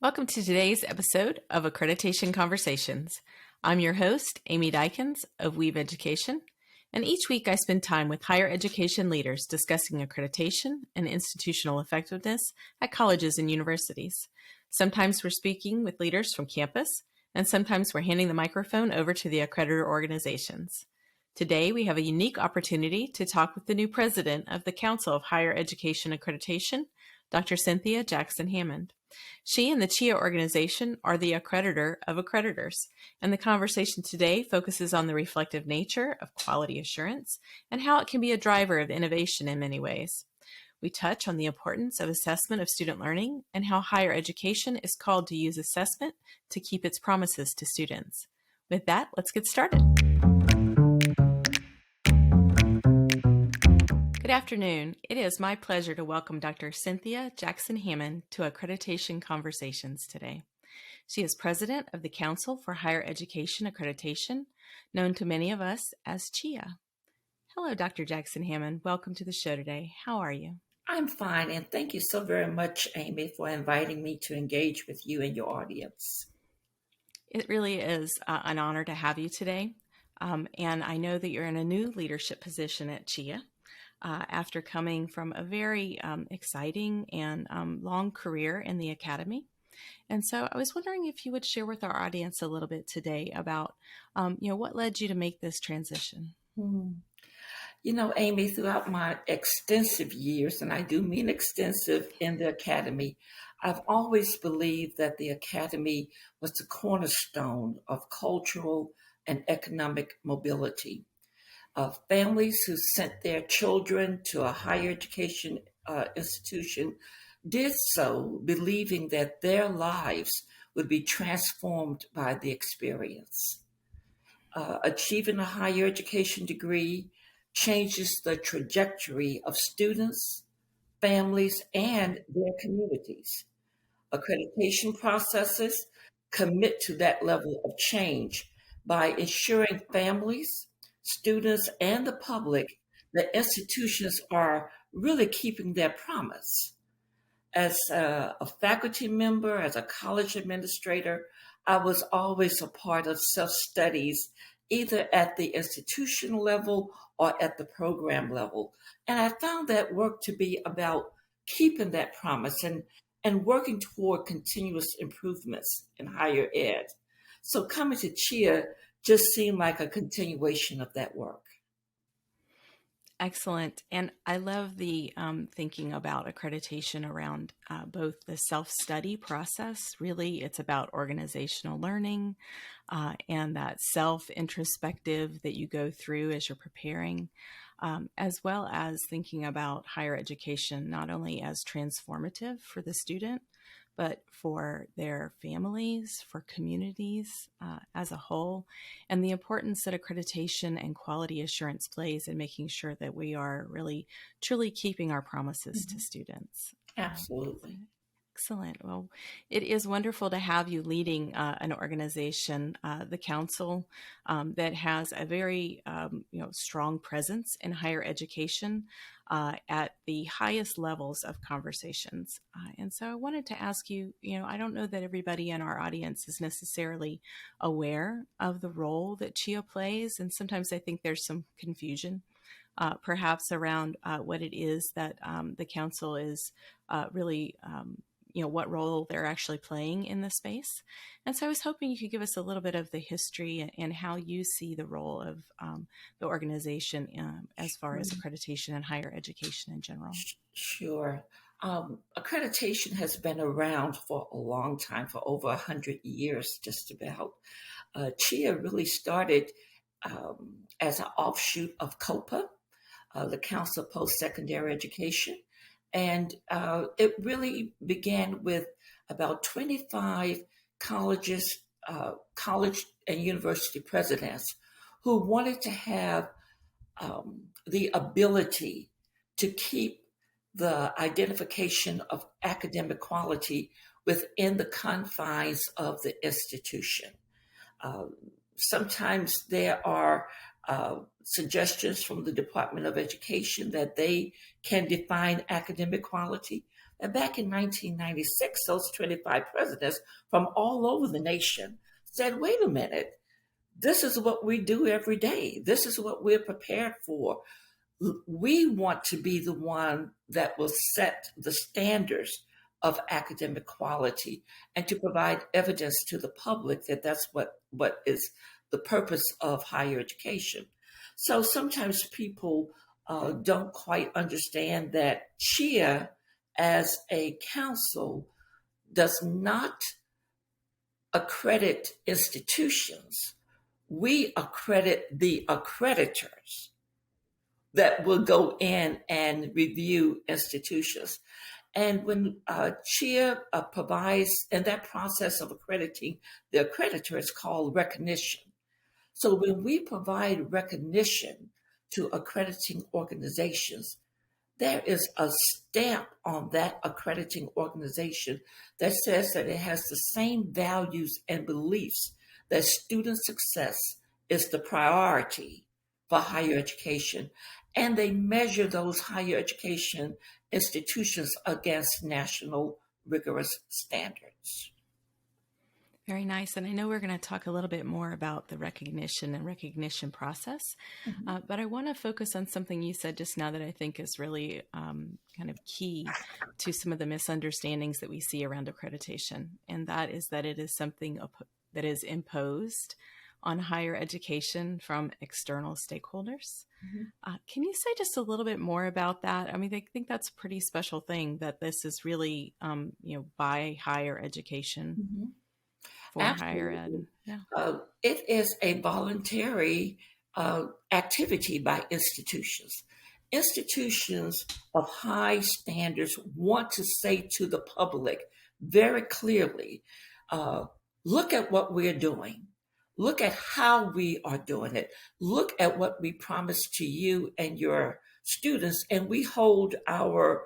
Welcome to today's episode of Accreditation Conversations. I'm your host, Amy Dykens of Weave Education, and each week I spend time with higher education leaders discussing accreditation and institutional effectiveness at colleges and universities. Sometimes we're speaking with leaders from campus, and sometimes we're handing the microphone over to the accreditor organizations. Today, we have a unique opportunity to talk with the new president of the Council of Higher Education Accreditation, Dr. Cynthia Jackson-Hammond. She and the CHEA organization are the accreditor of Accreditors, and the conversation today focuses on the reflective nature of quality assurance and how it can be a driver of innovation in many ways. We touch on the importance of assessment of student learning and how higher education is called to use assessment to keep its promises to students. With that, let's get started. Good afternoon. It is my pleasure to welcome Dr. Cynthia Jackson-Hammond to Accreditation Conversations today. She is president of the Council for Higher Education Accreditation, known to many of us as CHEA. Hello, Dr. Jackson-Hammond. Welcome to the show today. How are you? I'm fine, and thank you so very much, Amy, for inviting me to engage with you and your audience. It really is an honor to have you today, and I know that you're in a new leadership position at CHEA. After coming from a very exciting and long career in the academy. And so I was wondering if you would share with our audience a little bit today about, what led you to make this transition? You know, Amy, throughout my extensive years, and I do mean extensive in the academy, I've always believed that the academy was the cornerstone of cultural and economic mobility. Families who sent their children to a higher education institution did so believing that their lives would be transformed by the experience. Achieving a higher education degree changes the trajectory of students, families, and their communities. Accreditation processes commit to that level of change by ensuring families, students, and the public that institutions are really keeping their promise. As a faculty member, as a college administrator, I was always a part of self-studies, either at the institutional level or at the program level. And I found that work to be about keeping that promise and working toward continuous improvements in higher ed. So coming to CHEA just seemed like a continuation of that work. Excellent. And I love the thinking about accreditation around both the self-study process. Really, it's about organizational learning and that self-introspective that you go through as you're preparing, as well as thinking about higher education, not only as transformative for the student, but for their families, for communities as a whole, and the importance that accreditation and quality assurance plays in making sure that we are really, truly keeping our promises to students. Absolutely. Excellent. Well, it is wonderful to have you leading an organization, the council, that has a very strong presence in higher education at the highest levels of conversations. And so I wanted to ask you, I don't know that everybody in our audience is necessarily aware of the role that CHEA plays, and sometimes I think there's some confusion. Perhaps around what it is that the council is really what role they're actually playing in the space. And so I was hoping you could give us a little bit of the history and how you see the role of the organization as far as accreditation and higher education in general. Sure. Accreditation has been around for a long time, for over 100 years, just about. CHEA really started as an offshoot of COPA, the Council of Post-Secondary Education. And it really began with about 25 colleges, college and university presidents who wanted to have the ability to keep the identification of academic quality within the confines of the institution. Sometimes there are suggestions from the Department of Education that they can define academic quality. And back in 1996, those 25 presidents from all over the nation said, wait a minute, this is what we do every day. This is what we're prepared for. We want to be the one that will set the standards of academic quality and to provide evidence to the public that that's what is the purpose of higher education. So sometimes people don't quite understand that CHEA as a council does not accredit institutions. We accredit the accreditors that will go in and review institutions. And when CHEA provides, and that process of accrediting the accreditor is called recognition. So when we provide recognition to accrediting organizations, there is a stamp on that accrediting organization that says that it has the same values and beliefs, that student success is the priority for higher education. And they measure those higher education institutions against national rigorous standards. Very nice. And I know we're going to talk a little bit more about the recognition and recognition process, but I want to focus on something you said just now that I think is really kind of key to some of the misunderstandings that we see around accreditation. And that is that it is something that is imposed on higher education from external stakeholders. Can you say just a little bit more about that? I mean, I think that's a pretty special thing that this is really, by higher education. For Absolutely. higher ed. Yeah. It is a voluntary activity by institutions. Institutions of high standards want to say to the public very clearly, look at what we're doing. Look at how we are doing it. Look at what we promised to you and your students, and we hold our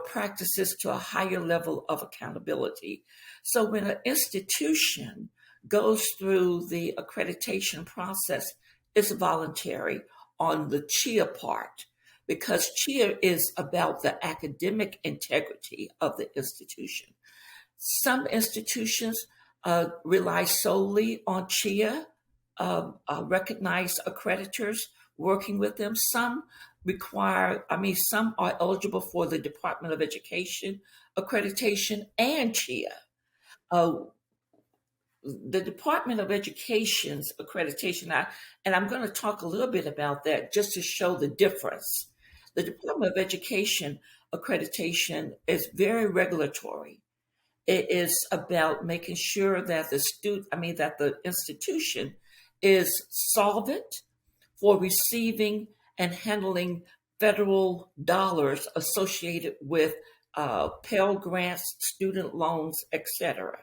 practices to a higher level of accountability. So when an institution goes through the accreditation process, it's voluntary on the CHEA part, because CHEA is about the academic integrity of the institution. Some institutions rely solely on CHEA, recognized accreditors working with them. Some some are eligible for the Department of Education accreditation and CHEA. The Department of Education's accreditation, and I'm going to talk a little bit about that just to show the difference. The Department of Education accreditation is very regulatory. It is about making sure that the institution is solvent for receiving and handling federal dollars associated with Pell Grants, student loans, etc.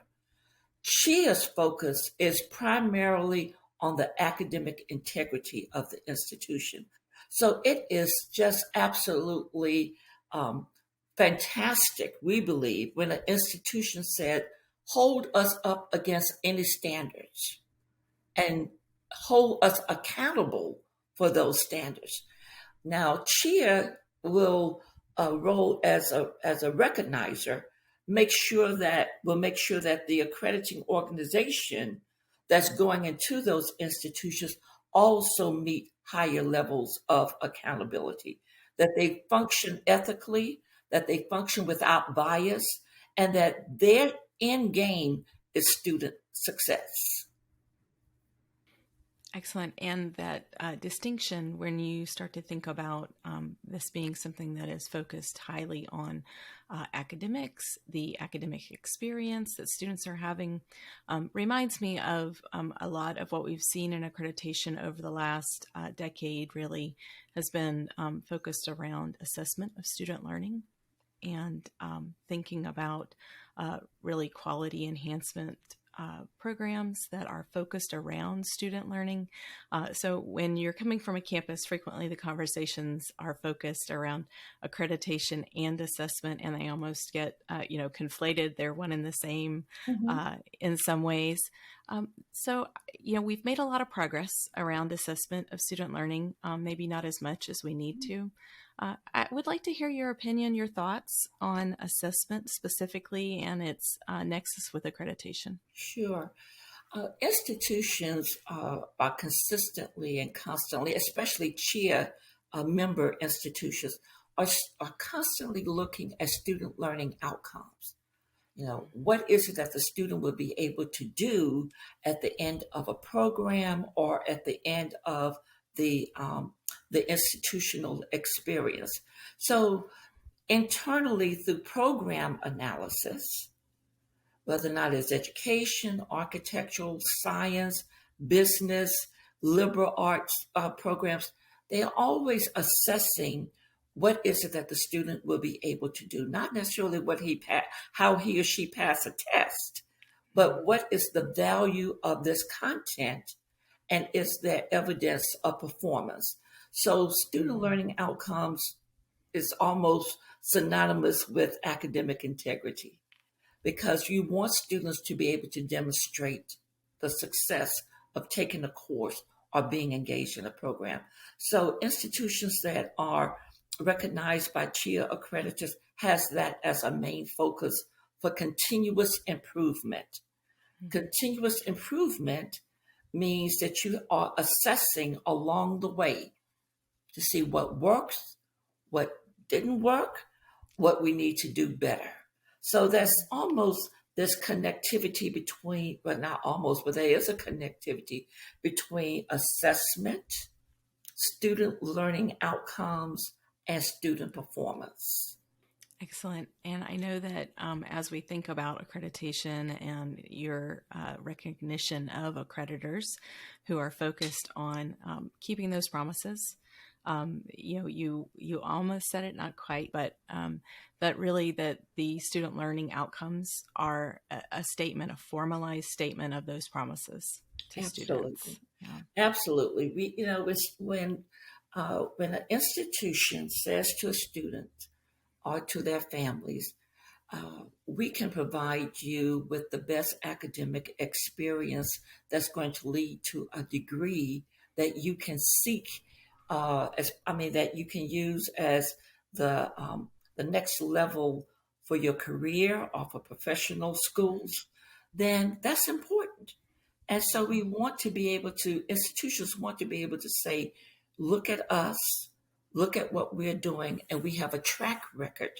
CHEA's focus is primarily on the academic integrity of the institution. So it is just absolutely fantastic, we believe, when an institution said, hold us up against any standards and hold us accountable for those standards. Now, CHEA will role as a recognizer, make sure that the accrediting organization that's going into those institutions also meet higher levels of accountability, that they function ethically, that they function without bias, and that their end game is student success. Excellent. And that distinction, when you start to think about this being something that is focused highly on academics, the academic experience that students are having, reminds me of a lot of what we've seen in accreditation over the last decade, really has been focused around assessment of student learning and thinking about really quality enhancement programs that are focused around student learning. So when you're coming from a campus, frequently the conversations are focused around accreditation and assessment, and they almost get, conflated. They're one and the same in some ways. So we've made a lot of progress around assessment of student learning, maybe not as much as we need to. I would like to hear your opinion, your thoughts on assessment specifically and its nexus with accreditation. Sure. Institutions are consistently and constantly, especially CHEA member institutions, are constantly looking at student learning outcomes. What is it that the student will be able to do at the end of a program or at the end of the institutional experience? So internally, through program analysis, whether or not it's education, architectural, science, business, liberal arts programs, they are always assessing what is it that the student will be able to do, not necessarily how he or she passed a test, but what is the value of this content and is there evidence of performance. So student learning outcomes is almost synonymous with academic integrity because you want students to be able to demonstrate the success of taking a course or being engaged in a program. So institutions that are recognized by CHEA accreditors has that as a main focus for continuous improvement. Continuous improvement means that you are assessing along the way to see what works, what didn't work, what we need to do better. So there's almost this connectivity between, but not almost, but there is a connectivity between assessment, student learning outcomes, and student performance. Excellent. And I know that as we think about accreditation and your recognition of accreditors who are focused on keeping those promises, you almost said it, not quite, but really that the student learning outcomes are a statement, a formalized statement of those promises to Absolutely. students. Yeah. Absolutely. It's when an institution says to a student or to their families, we can provide you with the best academic experience that's going to lead to a degree that you can seek, that you can use as the next level for your career or for professional schools, then that's important. And so institutions want to be able to say, look at us, look at what we're doing, and we have a track record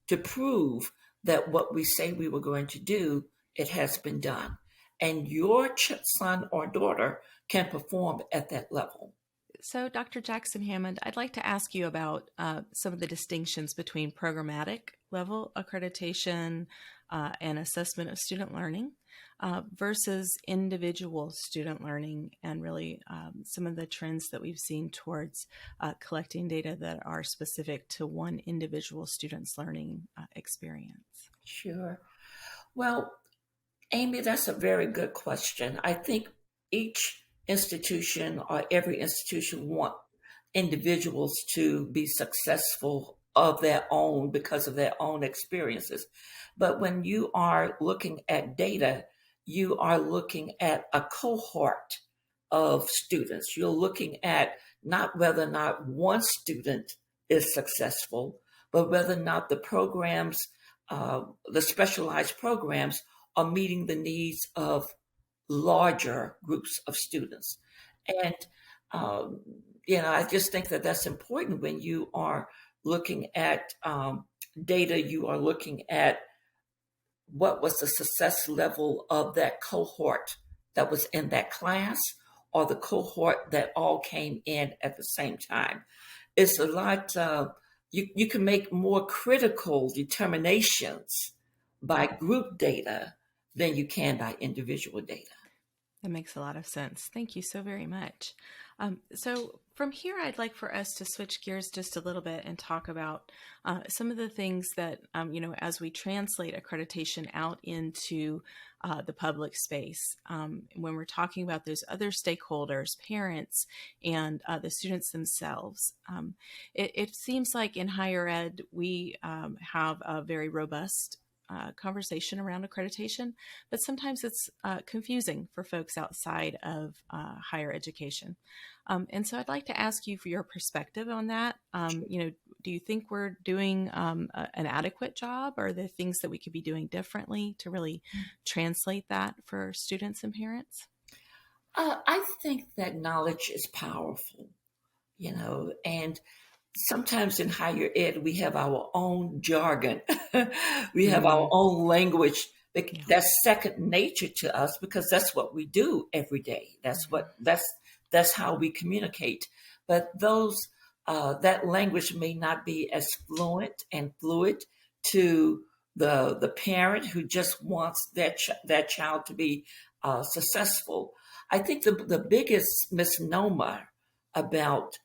to prove that what we say we were going to do, it has been done. And your son or daughter can perform at that level. So, Dr. Jackson-Hammond, I'd like to ask you about some of the distinctions between programmatic level accreditation and assessment of student learning versus individual student learning, and really some of the trends that we've seen towards collecting data that are specific to one individual student's learning experience. Sure. Well, Amy, that's a very good question. I think each institution or every institution want individuals to be successful of their own because of their own experiences. But when you are looking at data, you are looking at a cohort of students. You're looking at not whether or not one student is successful, but whether or not the specialized programs are meeting the needs of larger groups of students. And, I just think that that's important when you are looking at data, you are looking at what was the success level of that cohort that was in that class or the cohort that all came in at the same time. It's a lot, you can make more critical determinations by group data than you can by individual data. That makes a lot of sense. Thank you so very much. So from here, I'd like for us to switch gears just a little bit and talk about some of the things that, as we translate accreditation out into the public space, when we're talking about those other stakeholders, parents, and the students themselves. It seems like in higher ed, we have a very robust conversation around accreditation, but sometimes it's confusing for folks outside of higher education. And so I'd like to ask you for your perspective on that. Do you think we're doing an adequate job? Or are there things that we could be doing differently to really translate that for students and parents? I think that knowledge is powerful, and sometimes in higher ed, we have our own jargon. We have our own language that's second nature to us because that's what we do every day. That's how we communicate. But that language may not be as fluent and fluid to the parent who just wants that child to be successful. I think the biggest misnomer about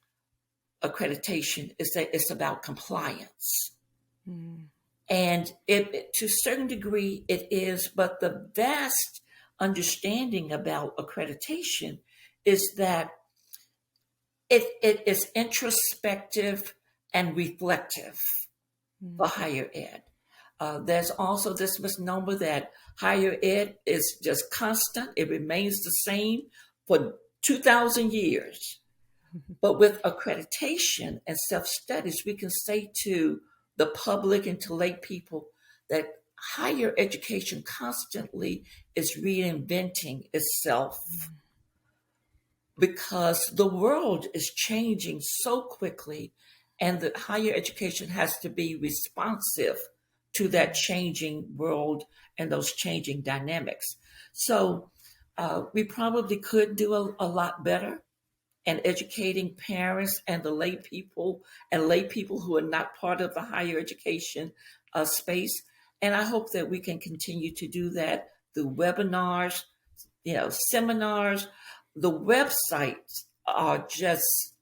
accreditation is that it's about compliance. And to a certain degree it is, but the vast understanding about accreditation is that it is introspective and reflective for higher ed. There's also this misnomer that higher ed is just constant. It remains the same for 2,000 years. But with accreditation and self-studies, we can say to the public and to lay people that higher education constantly is reinventing itself because the world is changing so quickly, and the higher education has to be responsive to that changing world and those changing dynamics. So we probably could do a lot better in educating parents and the lay people who are not part of the higher education space. And I hope that we can continue to do that through webinars, seminars. The websites are just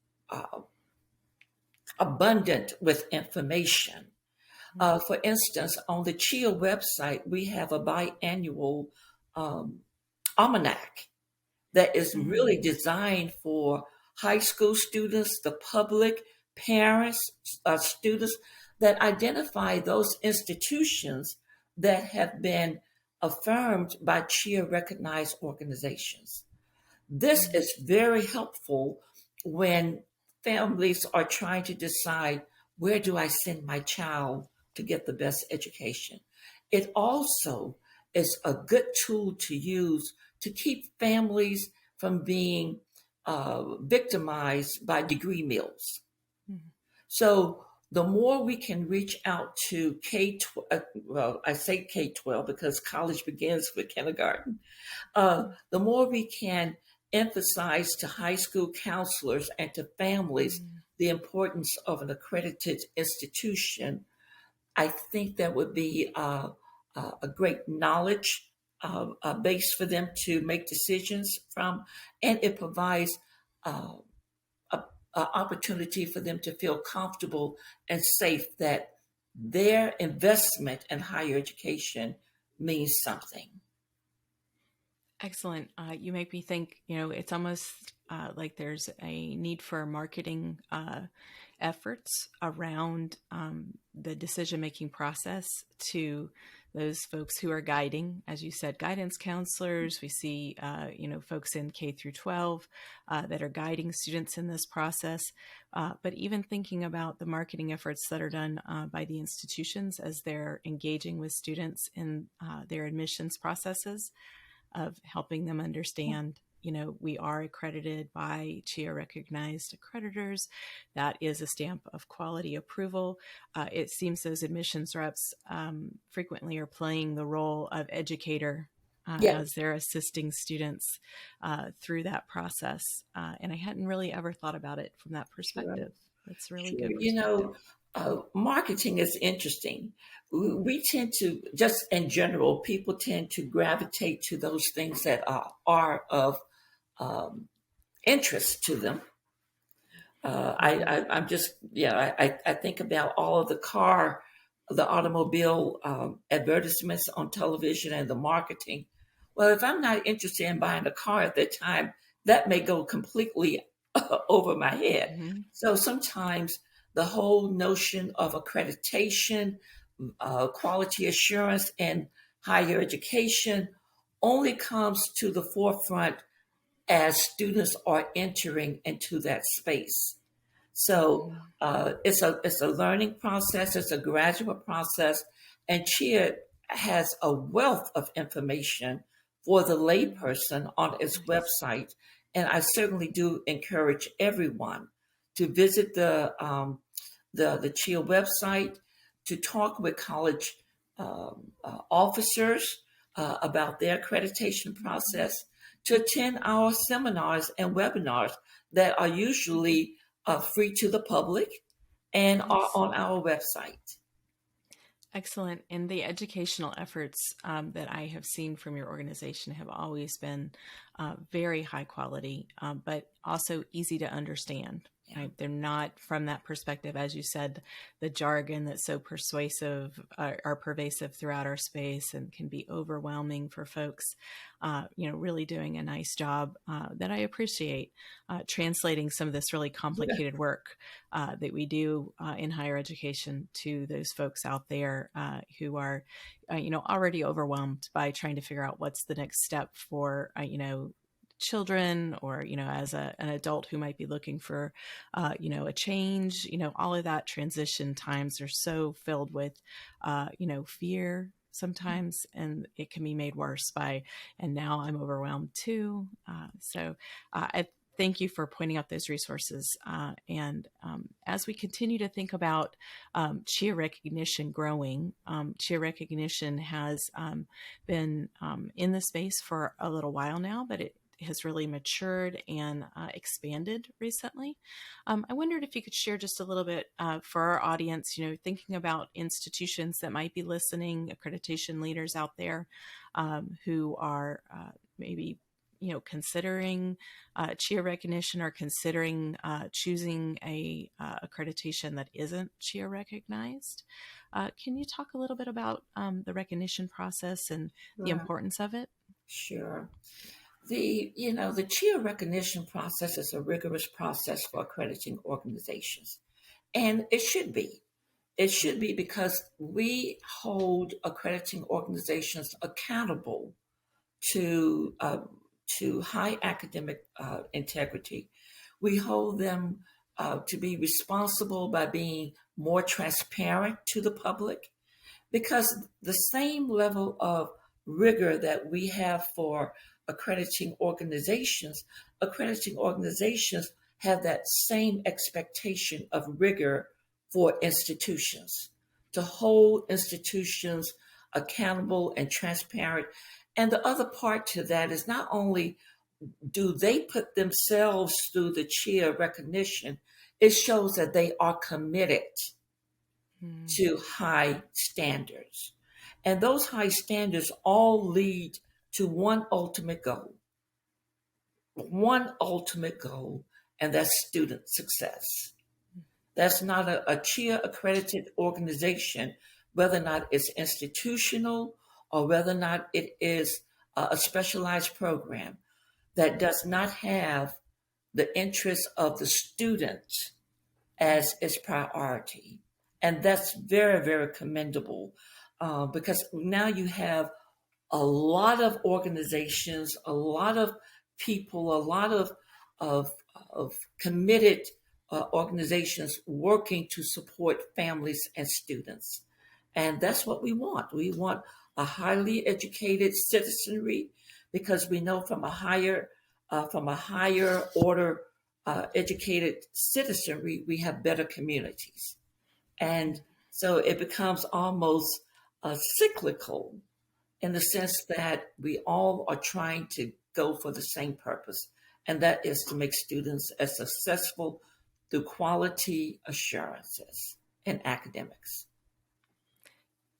abundant with information. For instance, on the CHEA website, we have a biannual almanac that is really designed for high school students, the public, parents, students, that identify those institutions that have been affirmed by CHEA recognized organizations. This is very helpful when families are trying to decide, where do I send my child to get the best education? It also is a good tool to use to keep families from being victimized by degree mills. So the more we can reach out to K-12, I say K-12 because college begins with kindergarten, the more we can emphasize to high school counselors and to families the importance of an accredited institution, I think that would be a great knowledge base for them to make decisions from, and it provides an opportunity for them to feel comfortable and safe that their investment in higher education means something. Excellent. You make me think, it's almost like there's a need for marketing efforts around the decision-making process to those folks who are guiding, as you said, guidance counselors. We see, folks in K through 12 that are guiding students in this process. But even thinking about the marketing efforts that are done by the institutions as they're engaging with students in their admissions processes, of helping them understand, we are accredited by CHEA recognized accreditors. That is a stamp of quality approval. It seems those admissions reps frequently are playing the role of educator as they're assisting students through that process. And I hadn't really ever thought about it from that perspective. That's really good perspective. Marketing is interesting. We tend to, just in general, people tend to gravitate to those things that are of interest to them. I think about all of the automobile advertisements on television and the marketing. Well, if I'm not interested in buying a car at that time, that may go completely over my head. So sometimes the whole notion of accreditation quality assurance in higher education only comes to the forefront as students are entering into that space. So it's a learning process. It's a graduate process, and CHEA has a wealth of information for the layperson on its website. And I certainly do encourage everyone to visit the CHEA website, to talk with college officers about their accreditation process, to attend our seminars and webinars that are usually free to the public and are on our website. Excellent. And the educational efforts that I have seen from your organization have always been very high quality, but also easy to understand. Right? They're not, from that perspective, as you said, the jargon that's so persuasive are pervasive throughout our space and can be overwhelming for folks. Really doing a nice job that I appreciate translating some of this really complicated work that we do in higher education to those folks out there who are, already overwhelmed by trying to figure out what's the next step for, children, or as an adult who might be looking for a change. All of that transition times are so filled with fear sometimes, and it can be made worse by, and now I'm overwhelmed too. So I thank you for pointing out those resources. And as we continue to think about CHEA recognition growing, CHEA recognition has been in the space for a little while now, but it has really matured and expanded recently. I wondered if you could share just a little bit for our audience, thinking about institutions that might be listening, accreditation leaders out there who are maybe considering CHEA recognition or considering choosing a accreditation that isn't CHEA recognized. Can you talk a little bit about the recognition process and the importance of it? Sure. The CHEA recognition process is a rigorous process for accrediting organizations, and it should be. It should be, because we hold accrediting organizations accountable to high academic integrity. We hold them to be responsible by being more transparent to the public, because the same level of rigor that we have for accrediting organizations have that same expectation of rigor for institutions, to hold institutions accountable and transparent. And the other part to that is, not only do they put themselves through the CHEA recognition, it shows that they are committed to high standards. And those high standards all lead to one ultimate goal, and that's student success. That's not a CHEA accredited organization, whether or not it's institutional or whether or not it is a specialized program, that does not have the interests of the student as its priority. And that's very, very commendable, because now you have a lot of organizations, a lot of people, a lot of committed organizations working to support families and students. And that's what we want. We want a highly educated citizenry, because we know from a higher order educated citizenry, we have better communities. And so it becomes almost cyclical, in the sense that we all are trying to go for the same purpose, and that is to make students as successful through quality assurances in academics.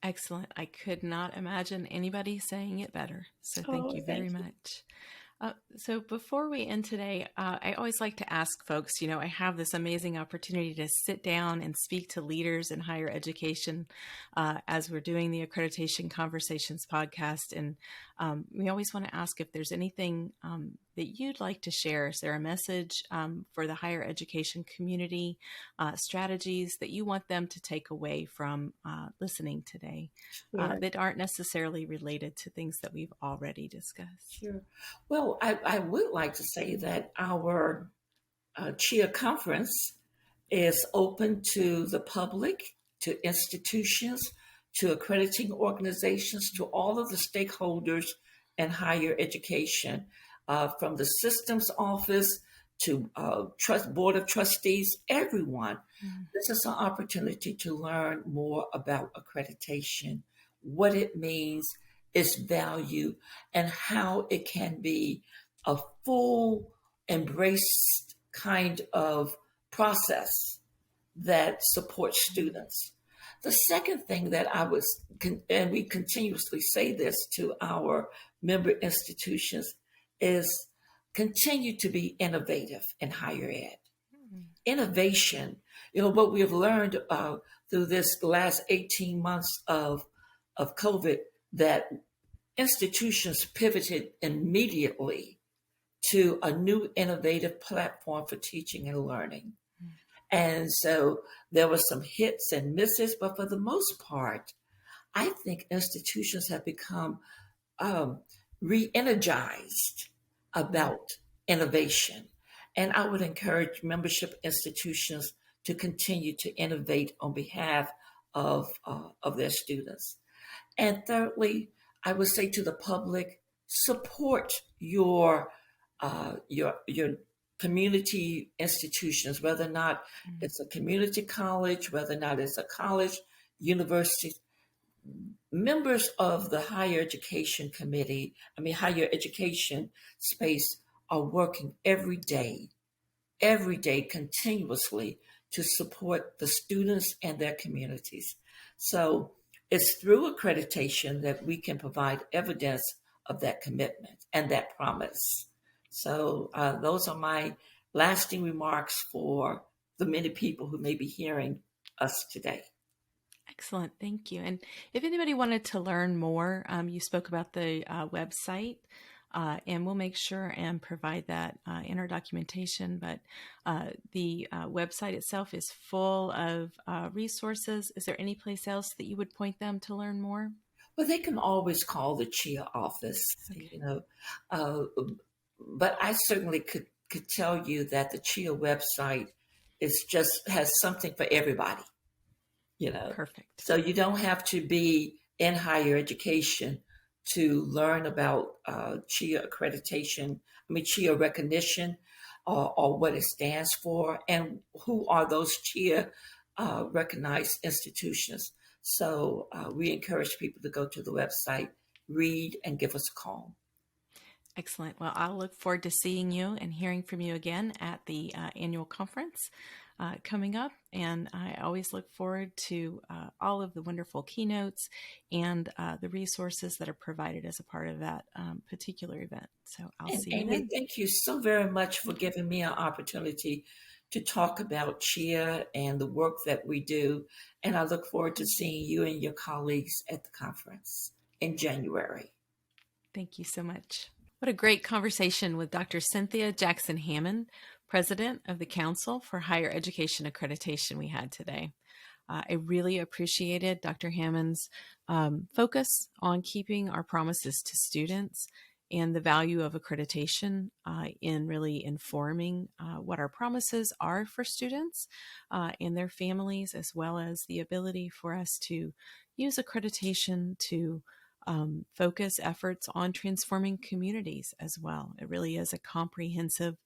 Excellent. I could not imagine anybody saying it better. So thank you very much. So before we end today, I always like to ask folks, I have this amazing opportunity to sit down and speak to leaders in higher education as we're doing the Accreditation Conversations podcast. And we always want to ask if there's anything that you'd like to share? Is there a message for the higher education community, strategies that you want them to take away from listening today Sure. that aren't necessarily related to things that we've already discussed? Sure. Well, I would like to say that our CHEA conference is open to the public, to institutions, to accrediting organizations, to all of the stakeholders in higher education, from the systems office to board of trustees, everyone. Mm. This is an opportunity to learn more about accreditation, what it means, its value, and how it can be a full, embraced kind of process that supports students. The second thing that and we continuously say this to our member institutions, is continue to be innovative in higher ed. Innovation, what we have learned through this last 18 months of COVID, that institutions pivoted immediately to a new innovative platform for teaching and learning. And so there were some hits and misses, but for the most part, I think institutions have become re-energized about innovation. And I would encourage membership institutions to continue to innovate on behalf of their students. And thirdly, I would say to the public, support your community institutions, whether or not it's a community college, whether or not it's a college, university. Members of the higher education higher education space are working every day, continuously to support the students and their communities. So it's through accreditation that we can provide evidence of that commitment and that promise. So those are my lasting remarks for the many people who may be hearing us today. Excellent. Thank you. And if anybody wanted to learn more, you spoke about the website, and we'll make sure and provide that in our documentation. But the website itself is full of resources. Is there any place else that you would point them to learn more? Well, they can always call the CHEA office, Okay. But I certainly could tell you that the CHEA website has something for everybody. Perfect. So you don't have to be in higher education to learn about CHEA accreditation, CHEA recognition, or what it stands for, and who are those CHEA recognized institutions. So we encourage people to go to the website, read, and give us a call. Excellent. Well, I'll look forward to seeing you and hearing from you again at the annual conference coming up. And I always look forward to all of the wonderful keynotes and the resources that are provided as a part of that particular event. So I'll see you Amy, then. thank you so very much for giving me an opportunity to talk about CHEA and the work that we do. And I look forward to seeing you and your colleagues at the conference in January. Thank you so much. What a great conversation with Dr. Cynthia Jackson-Hammond, President of the Council for Higher Education Accreditation we had today. I really appreciated Dr. Hammond's focus on keeping our promises to students and the value of accreditation in really informing what our promises are for students and their families, as well as the ability for us to use accreditation to focus efforts on transforming communities as well. It really is a comprehensive,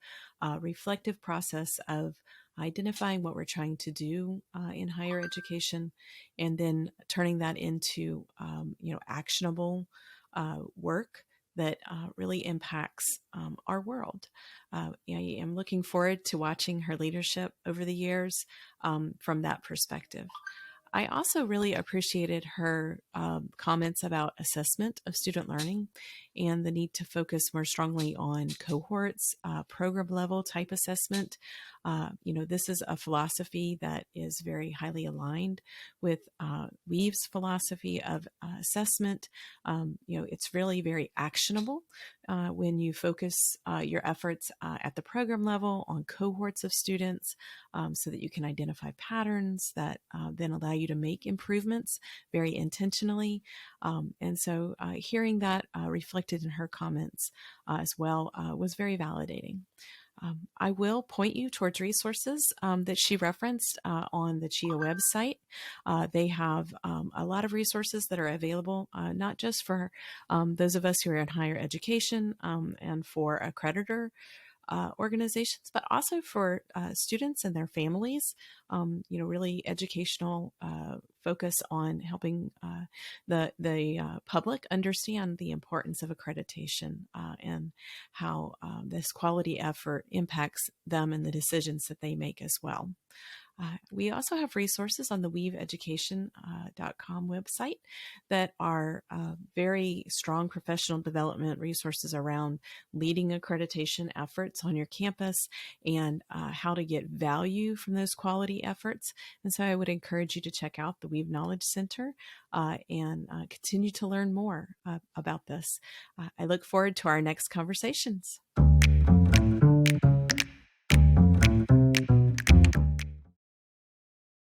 reflective process of identifying what we're trying to do in higher education, and then turning that into actionable work that really impacts our world. I am looking forward to watching her leadership over the years from that perspective. I also really appreciated her comments about assessment of student learning and the need to focus more strongly on cohorts, program level type assessment. This is a philosophy that is very highly aligned with Weave's philosophy of assessment. It's really very actionable when you focus your efforts at the program level on cohorts of students so that you can identify patterns that then allow you to make improvements very intentionally. And so hearing that reflected in her comments as well was very validating. I will point you towards resources that she referenced on the CHEA website. They have a lot of resources that are available, not just for those of us who are in higher education and for accreditor organizations, but also for students and their families. Really educational focus on helping the public understand the importance of accreditation and how this quality effort impacts them and the decisions that they make as well. We also have resources on the weaveeducation.com website that are very strong professional development resources around leading accreditation efforts on your campus and how to get value from those quality efforts. And so I would encourage you to check out the Weave Knowledge Center and continue to learn more about this. I look forward to our next conversations.